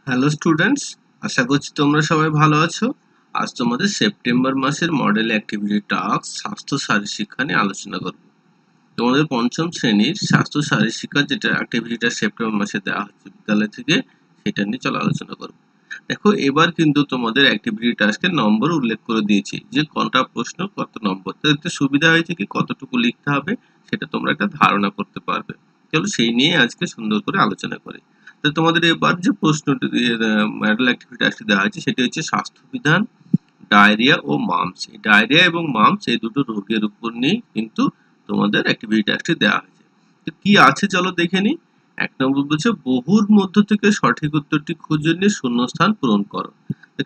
Hello students, আশা করছি তোমরা সবাই ভালো আছো। আজ তোমাদের সেপ্টেম্বর মাসের মডেল অ্যাক্টিভিটি টাস্ক স্বাস্থ্য শারীর শিক্ষা নিয়ে আলোচনা করব। তোমাদের পঞ্চম শ্রেণীর স্বাস্থ্য শারীর শিক্ষা যেটা অ্যাক্টিভিটিটা সেপ্টেম্বর মাসে দেওয়া হচ্ছে বিদ্যালয় থেকে, সেটা নিয়ে চলো আলোচনা করব। দেখো, এবার কিন্তু তোমাদের অ্যাক্টিভিটি টাস্কের নম্বর উল্লেখ করে দিয়েছি যে কোনটা প্রশ্ন কত নম্বর। তো দেখতে সুবিধা হয়েছে কি কতটুকু লিখতে হবে সেটা তোমরা একটা ধারণা করতে পারবে। চলো সেই নিয়ে আজকে সুন্দর করে আলোচনা করি। তো তোমাদের এবার যে প্রশ্নটি মডেল অ্যাক্টিভিটি টাস্ক দেওয়া হয়েছে সেটি হচ্ছে স্বাস্থ্যবিধান, ডায়রিয়া ও মামস। এই ডায়রিয়া এবং মামস এই দুটো রোগের উপর নিয়ে কিন্তু তোমাদের অ্যাক্টিভিটি টাস্কটি দেওয়া হয়েছে। তো কি আছে চলো দেখে নিই। ১ নম্বর বলছে বহুর মধ্য থেকে সঠিক উত্তরটি খুঁজে নিয়ে শূন্যস্থান পূরণ করো।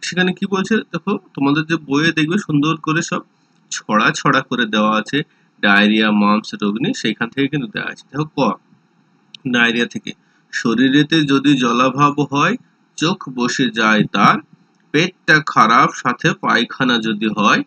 সেখানে কি বলছে দেখো, তোমাদের যে বইয়ে দেখবে সুন্দর করে সব ছড়া ছড়া করে দেওয়া আছে ডায়রিয়া মামস রোগ নিয়ে, সেখান থেকে কিন্তু দেওয়া আছে। দেখো ক, ডায়রিয়া থেকে শরীরেতে যদি জলাভাব হয়, চোখ বসে যায় তার, পেটটা খারাপ সাথে পায়খানা যদি হয়,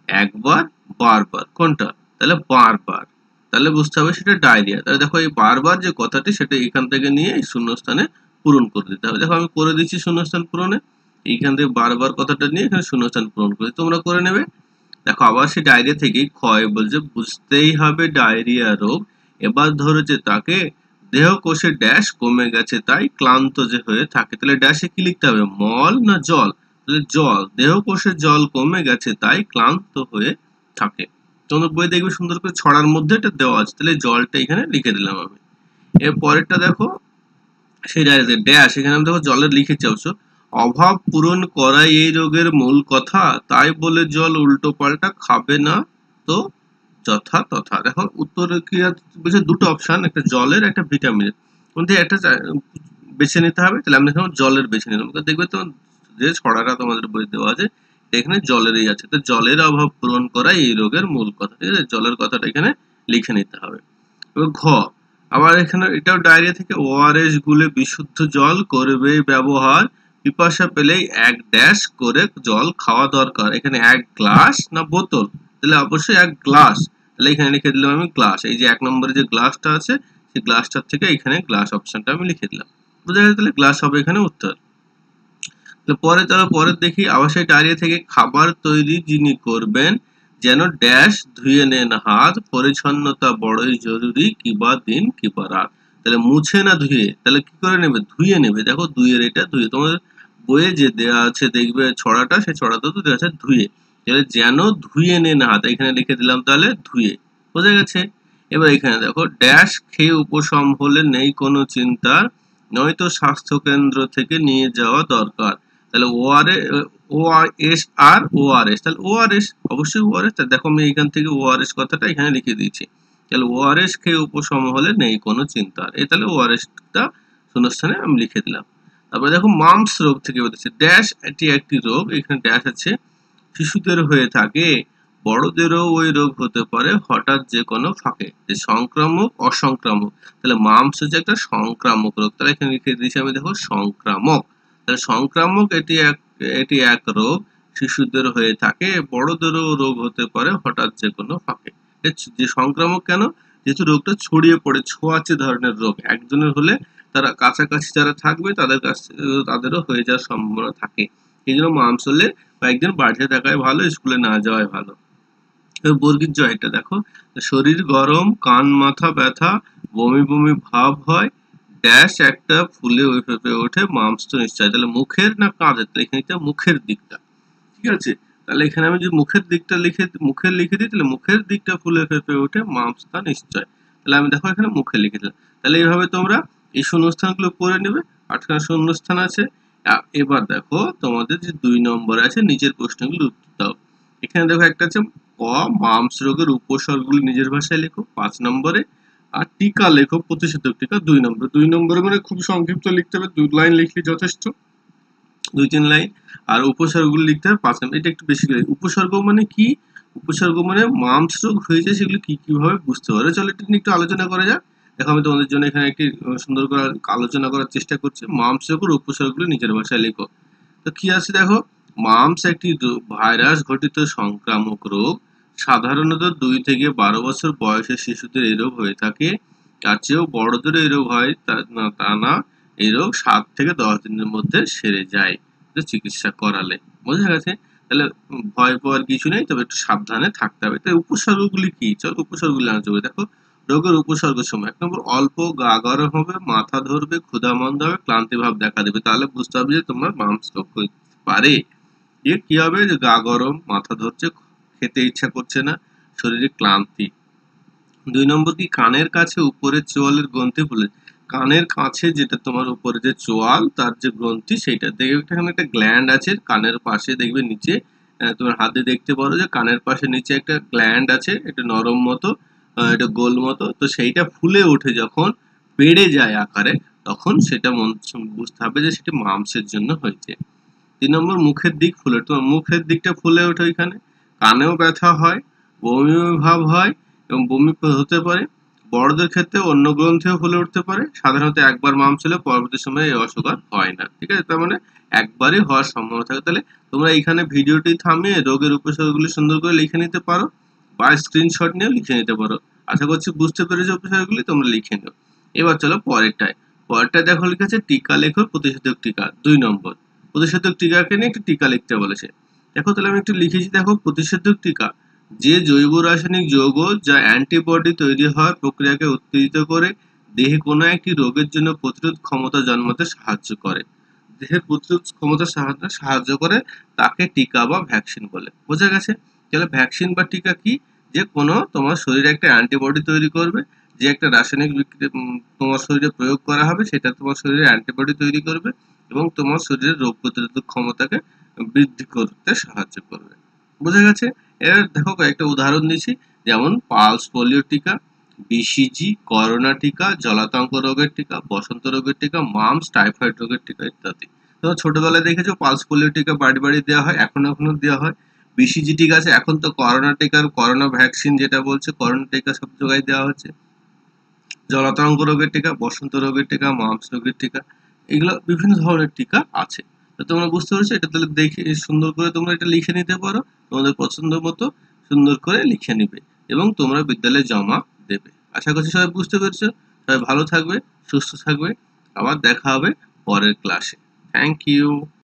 একবার বারবার। কোনটা? তাহলে বারবার। তাহলে বুঝতে হবে সেটা ডায়রিয়া। তাহলে দেখো এই বারবার যে কথাটি সেটা এখান থেকে নিয়ে এই শূন্যস্থানে পূরণ করে দিতে হবে। দেখো আমি করে দিচ্ছি শূন্যস্থান পূরণে, এইখান থেকে বারবার কথাটা নিয়ে এখানে শূন্যস্থান পূরণ করে তোমরা করে নেবে। দেখো আবার সেই ডায়রিয়া থেকেই ক্ষয় বলছে বুঝতেই হবে ডায়রিয়া রোগ, এবার ধরেছে তাকে, দেহ কোষে ড্যাশ কমে গেছে তাই ক্লান্ত যে হয়ে থাকে। তাহলে ড্যাশে কি লিখতে হবে, মল না জল? তাহলে জল, দেহ কোষে জল কমে গেছে তাই ক্লান্ত হয়ে থাকে। তোমাদের বই দেখবে সুন্দর করে ছড়ার মধ্যে এটা দেওয়া আছে, তাহলে জলটা এখানে লিখে দিলাম আমি। এর পরেরটা দেখো, সেই ডায়রিয়াতে ড্যাশ, এখানে আমি দেখো জলের লিখেছি অবশ্য, অভাব পূরণ করাই এই রোগের মূল কথা, তাই বলে জল উল্টো পাল্টা খাবে না তো যথা তথা। দেখো উত্তর কি বলছে, দুটো অপশন, একটা জলের একটা ভিটামিনের মধ্যে একটা বেছে নিতে হবে। তাহলে আমি এখানে জলের বেছে নিলাম। দেখবে তো যে ছড়াটা তোমাদের বই দেওয়া আছে এখানে জলেরই আছে, তো জলের অভাব পূরণ করাই এই রোগের মূল কথা। ঠিক আছে, জলের কথাটা এখানে লিখে নিতে হবে। এবার ঘ, আবার এখানে এটাও ডায়রিয়া থেকে ওআরএস গুলে বিশুদ্ধ জল করবে ব্যবহার, পিপাসা পেলেই 1 ড্যাশ করে জল খাওয়া দরকার। এখানে 1 গ্লাস না বোতল? তাহলে অবশ্যই 1 গ্লাস। তাহলে এখানে লিখে দিলাম আমি গ্লাস। এই যে 1 নম্বরে যে গ্লাসটা আছে সেই গ্লাসটার থেকে এখানে গ্লাস অপশনটা আমি লিখে দিলাম। বুঝা গেছে? তাহলে গ্লাস হবে এখানে উত্তর। পরে চলো পরের দেখি, আবার সেই ডায়রিয়া থেকে খাবার তৈরি যিনি করবেন যেন ড্যাশ ধুয়ে নেন হাত, পরিচ্ছন্নতা বড়ই জরুরি, কিবা দিন কিবা রাত। তাহলে মুছে না ধুয়ে, তাহলে কি করে নেবে, ধুয়ে নেবে। দেখো দুইয়ের এটা ধুয়ে, তোমাদের বইয়ে যে দেওয়া আছে দেখবে ছড়াটা, সেই ছড়াটা তো দেওয়া আছে ধুয়ে। তাহলে যেন ধুয়ে নেন হাত, এখানে লিখে দিলাম তাহলে ধুয়ে। বোঝা গেছে? এবার এখানে দেখো ড্যাশ খেয়ে উপশম হলে নেই কোনো চিন্তা, নয়তো স্বাস্থ্য কেন্দ্র থেকে নিয়ে যাওয়া দরকার। তাহলে ওআরএস আর ওআরএস, তাহলে ওআরএস অবশ্যই ওআরএস। দেখো আমি এখান থেকে ওআরএস কথাটা এখানে লিখে দিয়েছি। তাহলে ওআরএস খেয়ে উপশম হলে নেই কোনো চিন্তা, এই তাহলে ওআরএসটা শূন্যস্থানে আমি লিখে দিলাম। তারপরে দেখো মাম্পস রোগ থেকে বলতেছে ড্যাশ, এটি একটি রোগ, এখানে ড্যাশ আছে, শিশুদের হয়ে থাকে, বড়দেরও ওই রোগ হতে পারে হঠাৎ যে কোনো ফাঁকে, যে সংক্রামক অসংক্রামক। তাহলে মাম্পস হচ্ছে একটা সংক্রামক রোগ, তাহলে এখানে লিখে দিয়েছি আমি দেখো সংক্রামক। তাহলে সংক্রামক এটি এক রোগ, শিশুদের হয়ে থাকে, বড়দেরও রোগ হতে পারে হঠাৎ যে কোনো ফাঁকে। যে সংক্রামক কেন? যেহেতু রোগটা ছড়িয়ে পড়ে, ছোঁয়াচে ধরনের রোগ, একজনের হলে তারা কাছাকাছি যারা থাকবে তাদের কাছে তাদেরও হয়ে যাওয়ার সম্ভাবনা থাকে। এই জন্য মাম্পস হলে কয়েকদিন বাড়িতে থাকাই ভালো, স্কুলে না যাওয়াই ভালো। বর্গীর জয়টা দেখো, শরীর গরম, কান মাথা ব্যথা, বমি বমি ভাব হয়, ড্যাশ একটা ফুলে ফেঁপে ওঠে, মাম্পস তো নিশ্চয়। তাহলে মুখের না কাঁধের? তাহলে এখানে মুখের দিকটা, ঠিক আছে। তাহলে এখানে আমি যে মুখের দিকটা মুখের লিখে দিই, তাহলে মুখের দিকটা ফুলে ফেঁপে ওঠে, মাম্পস তা নিশ্চয়। তাহলে আমি দেখো এখানে মুখে লিখে দিলাম। তাহলে এইভাবে তোমরা এই শূন্যস্থানগুলো করে নেবে। 8খানা শূন্যস্থান আছে। এবার দেখো তোমাদের যে 2 নম্বর আছে নিচের প্রশ্নগুলো উত্তর দাও। এখানে দেখো একটা আছে ক, মাম্পস রোগের উপসর্গগুলি নিজের ভাষায় লেখো 5 নম্বরে, আর টিকা লেখো, প্রতিষেধক টিকা 2 নম্বরে। 2 নম্বরে মানে খুব সংক্ষিপ্ত লিখতে হবে, 2 লাইন লিখলে যথেষ্ট, 2-3 লাইন। আর উপসর্গগুলো লিখতে হবে 5 নম্বর, এটা একটু বেশি করে। উপসর্গ মানে কি? উপসর্গ মানে মাম্পস রোগ হয়েছে সেগুলো কি কিভাবে বুঝতে পারে। চলো এটা নিয়ে একটু আলোচনা করা যাক। দেখো আমি তোমাদের জন্য এখানে একটি সুন্দর করে আলোচনা করার চেষ্টা করছি। মাম্পস রোগের উপসর্গগুলো নিজের ভাষায় লেখো। তো কি আছে দেখো, মাম্পস একটি ভাইরাস ঘটিত সংক্রামক রোগ, সাধারণত 2 থেকে 12 বছর বয়সের শিশুদের এই রোগ হয়ে থাকে, তার চেয়েও বড়দের এই রোগ হয় তা না। এই রোগ 7 থেকে 10 দিনের মধ্যে সেরে যায় চিকিৎসা করালে। বোঝা গেছে? তাহলে ভয় পাওয়ার কিছু নেই, তবে একটু সাবধানে থাকতে হবে। তাই উপসর্গগুলি কি? চলো উপসর্গগুলি আলোচনা করি। দেখো রোগের উপসর্গ সময় 1 নম্বর অল্প গা গরম হবে, মাথা ধরবে, ক্ষুধামন্দ হবে, ক্লান্তি ভাব দেখা দেবে। তাহলে বুঝতে হবে যে তোমার মাম্পস রোগ হতে পারে। কি হবে? যে গা গরম, মাথা ধরছে, খেতে ইচ্ছা করছে না, শরীরে ক্লান্তি। 2 নম্বর কি কানের কাছে উপরের চোয়ালের গ্রন্থি ফুলে। কানের কাছে যেটা তোমার উপরে যে চোয়াল তার যে গ্রন্থি সেইটা দেখবে এখানে একটা গ্ল্যান্ড আছে কানের পাশে, দেখবে নিচে তোমার হাতে দেখতে পারো যে কানের পাশে নিচে একটা গ্ল্যান্ড আছে, এটা নরম মতো, এটা গোল মতো, তো সেইটা ফুলে ওঠে যখন, বেড়ে যায় আকারে, তখন সেটা বুঝতে হবে যে সেটি মাম্পসের জন্য হয়েছে। 3 নম্বর মুখের দিক ফুলে, তোমার মুখের দিকটা ফুলে ওঠে ওইখানে, কানেও ব্যথা হয়, বমি ভাব হয় এবং বমি হতে পারে। বড়দের ক্ষেত্রে অন্য গ্রন্থিও ফুলে উঠতে পারে। সাধারণত একবার মাম্পস হলে পরবর্তী সময়ে এই অসুখ আর হয় না। ঠিক আছে? তার মানে একবারই হওয়ার সম্ভাবনা থাকে। তাহলে তোমরা এইখানে ভিডিওটি থামিয়ে রোগের উপসর্গগুলি সুন্দর করে লিখে নিতে পারো বা স্ক্রিনশট নিয়েও লিখে নিতে পারো। আশা করছি বুঝতে পেরেছো উপসর্গগুলি, তোমরা লিখে নিও। এবার চলো পরেরটায়। পরেরটায় দেখো লিখেছে টিকা লেখো, প্রতিষেধক টিকা। 2 নম্বর প্রতিষেধক টিকাকে নিয়ে একটি টিকা লিখতে বলেছে। দেখো তাহলে আমি একটু লিখেছি, দেখো প্রতিষেধক টিকা যে জৈব রাসায়নিক যৌগ যা অ্যান্টিবডি তৈরি হওয়ার প্রক্রিয়াকে উত্তেজিত করে দেহে কোনো একটি রোগের জন্য প্রতিরোধ ক্ষমতা জন্মাতে সাহায্য করে। দেহের প্রতিরোধ ক্ষমতা সাহায্য করে তাকে টিকা বা ভ্যাকসিন বলে। বোঝা গেছে? তাহলে ভ্যাকসিন বা টিকা কি? যে কোনো তোমার শরীরে একটা অ্যান্টিবডি তৈরি করবে, যে একটা রাসায়নিক তোমার শরীরে প্রয়োগ করা হবে, সেটা তোমার শরীরে অ্যান্টিবডি তৈরি করবে এবং তোমার শরীরের রোগ প্রতিরোধক ক্ষমতাকে বৃদ্ধি করতে সাহায্য করবে। বোঝা গেছে? এবার দেখো কয়েকটা উদাহরণ দিচ্ছি, যেমন পালস পোলিও টিকা, বিসিজি, করোনা টিকা, জলাতঙ্ক রোগের টিকা, বসন্ত রোগের টিকা, মাম্পস, টাইফয়েড রোগের টিকা ইত্যাদি। তোমরা ছোটবেলায় দেখেছো পালস পোলিও টিকা বাড়ি বাড়ি দেওয়া হয়, এখনো দেওয়া হয়। বিসিজি টিকা আছে, এখন তো করোনা টিকার করোনা ভ্যাকসিন যেটা বলছে, করোনা টিকা সব জায়গায় দেওয়া হচ্ছে। জলাতঙ্ক রোগের টিকা, বসন্ত রোগের টিকা, মাম্পস রোগের টিকা, এগুলো বিভিন্ন ধরনের টিকা আছে। তো তোমরা বুঝতে পেরেছো? এটা তাহলে দেখে সুন্দর করে তোমরা এটা লিখে নিতে পারো, তোমাদের পছন্দ মতো সুন্দর করে লিখে নিবে এবং তোমরা বিদ্যালয়ে জমা দেবে। আশা করছি সবাই বুঝতে পেরেছো। সবাই ভালো থাকবে, সুস্থ থাকবে। আবার দেখা হবে পরের ক্লাসে। Thank you.